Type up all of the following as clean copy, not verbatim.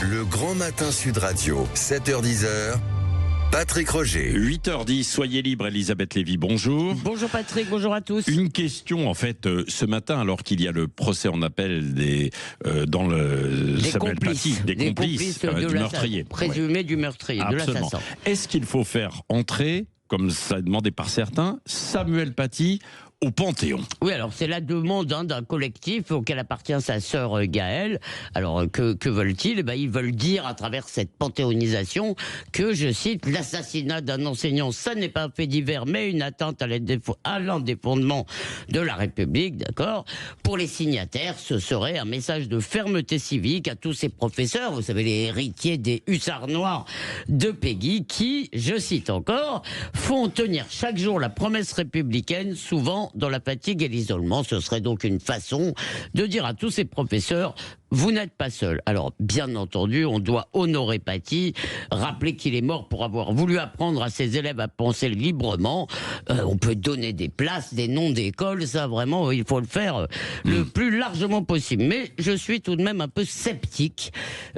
Le Grand Matin Sud Radio, 7h-10h, Patrick Roger. 8h10, soyez libre, Elisabeth Lévy, bonjour. Bonjour Patrick, bonjour à tous. Une question, en fait, ce matin, alors qu'il y a le procès en appel dans le Samuel Paty, des complices du meurtrier. Présumé du meurtrier, de l'assassin. Est-ce qu'il faut faire entrer, comme ça est demandé par certains, Samuel Paty au Panthéon? Oui, alors c'est la demande d'un collectif auquel appartient sa sœur Gaëlle. Alors que veulent-ils? Ils veulent dire à travers cette panthéonisation que, je cite, l'assassinat d'un enseignant, ça n'est pas un fait divers, mais une atteinte à l'un des fondements de la République, d'accord? Pour les signataires, ce serait un message de fermeté civique à tous ces professeurs, vous savez, les héritiers des hussards noirs de Péguy, qui, je cite encore, font tenir chaque jour la promesse républicaine, souvent dans la fatigue et l'isolement. Ce serait donc une façon de dire à tous ces professeurs: vous n'êtes pas seuls. Alors, bien entendu, on doit honorer Paty, rappeler qu'il est mort pour avoir voulu apprendre à ses élèves à penser librement. On peut donner des places, des noms d'écoles, ça vraiment, il faut le faire le plus largement possible. Mais je suis tout de même un peu sceptique,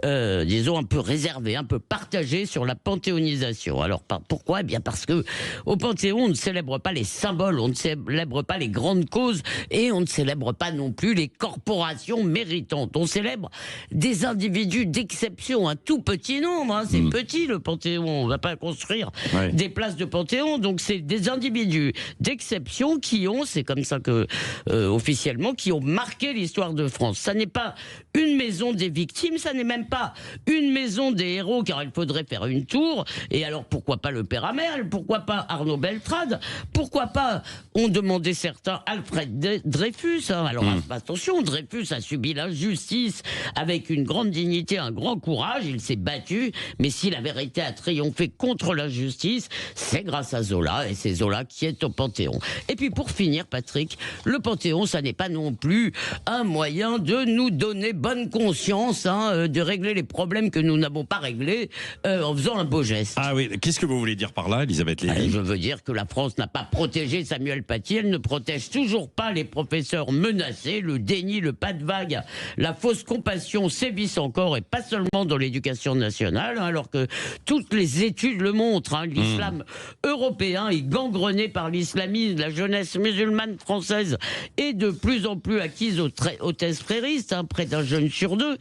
disons un peu réservé, un peu partagé sur la panthéonisation. Alors, pourquoi? Eh bien parce que au Panthéon, on ne célèbre pas les symboles, on ne célèbre pas les grandes causes et on ne célèbre pas non plus les corporations méritantes. On célèbre des individus d'exception, un tout petit nombre, c'est petit le Panthéon, on ne va pas construire des places de Panthéon, donc c'est des individus d'exception qui ont, c'est comme ça que officiellement, qui ont marqué l'histoire de France. Ça n'est pas une maison des victimes, ça n'est même pas une maison des héros, car il faudrait faire une tour. Et alors pourquoi pas le père Hamel, pourquoi pas Arnaud Beltrade, pourquoi pas, ont demandé certains, Alfred Dreyfus, alors attention, Dreyfus a subi l'injustice avec une grande dignité, un grand courage, il s'est battu, mais si la vérité a triomphé contre l'injustice, c'est grâce à Zola, et c'est Zola qui est au Panthéon. Et puis pour finir, Patrick, le Panthéon, ça n'est pas non plus un moyen de nous donner bonne conscience, de régler les problèmes que nous n'avons pas réglés en faisant un beau geste. Ah oui, qu'est-ce que vous voulez dire par là, Elisabeth Lévy? Je veux dire que la France n'a pas protégé Samuel Paty, elle ne protège toujours pas les professeurs menacés, le déni, le pas de vague, la fausse compassion sévissent encore, et pas seulement dans l'éducation nationale, alors que toutes les études le montrent, l'islam européen est gangrené par l'islamisme, la jeunesse musulmane française est de plus en plus acquise aux thèses fréristes, près d'un jeune sur deux,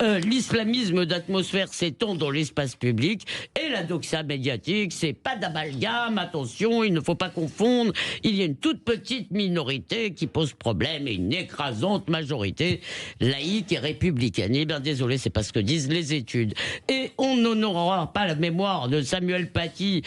l'islamisme d'atmosphère s'étend dans l'espace public, et la doxa médiatique, c'est pas d'amalgame, attention, il ne faut pas confondre, il y a une toute petite minorité qui pose problème et une écrasante majorité laïque et républicaine. Eh bien désolé, c'est pas ce que disent les études. Et on n'honorera pas la mémoire de Samuel Paty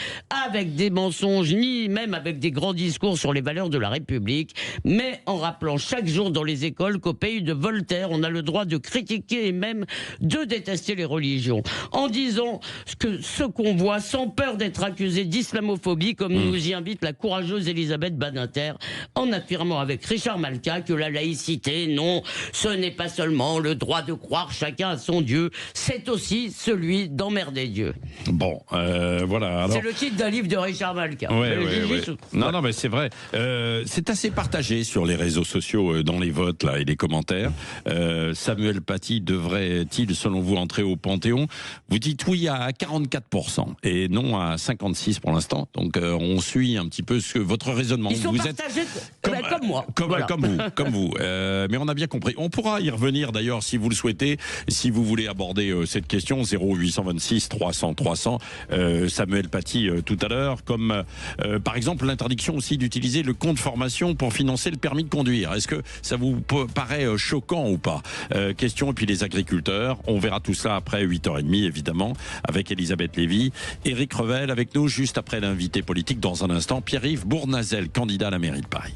avec des mensonges, ni même avec des grands discours sur les valeurs de la République, mais en rappelant chaque jour dans les écoles qu'au pays de Voltaire, on a le droit de critiquer et même de détester les religions. En disant ce qu'on voit sans peur d'être accusé d'islamophobie, comme nous y invite la courageuse Elisabeth Badinter, en affirmant avec Richard Malka que la laïcité, non, ce n'est pas seulement le droit de croire chacun à son Dieu, c'est aussi celui d'emmerder Dieu. Bon, voilà. Alors... C'est le titre d'un livre de Richard Malka. Non, mais c'est vrai. C'est assez partagé sur les réseaux sociaux, dans les votes là, et les commentaires. Samuel Paty devrait-il, selon vous, entrer au Panthéon? Vous dites oui à 44% et non à 56% pour l'instant. Donc on suit un petit peu votre raisonnement. Ils sont partagés comme moi. Comme vous. Mais on a bien compris. On pourra y revenir d'ailleurs si vous le souhaitez, si vous voulez aborder cette question. 0826 300 300. Samuel Paty tout à l'heure, comme par exemple l'interdiction aussi d'utiliser le compte formation pour financer le permis de conduire. Est-ce que ça vous paraît choquant ou pas? Question, et puis les agriculteurs. On verra tout ça après 8h30 évidemment avec Elisabeth Lévy. Éric Revel avec nous juste après l'invité politique dans un instant. Pierre-Yves Bournazel, candidat à la mairie de Paris.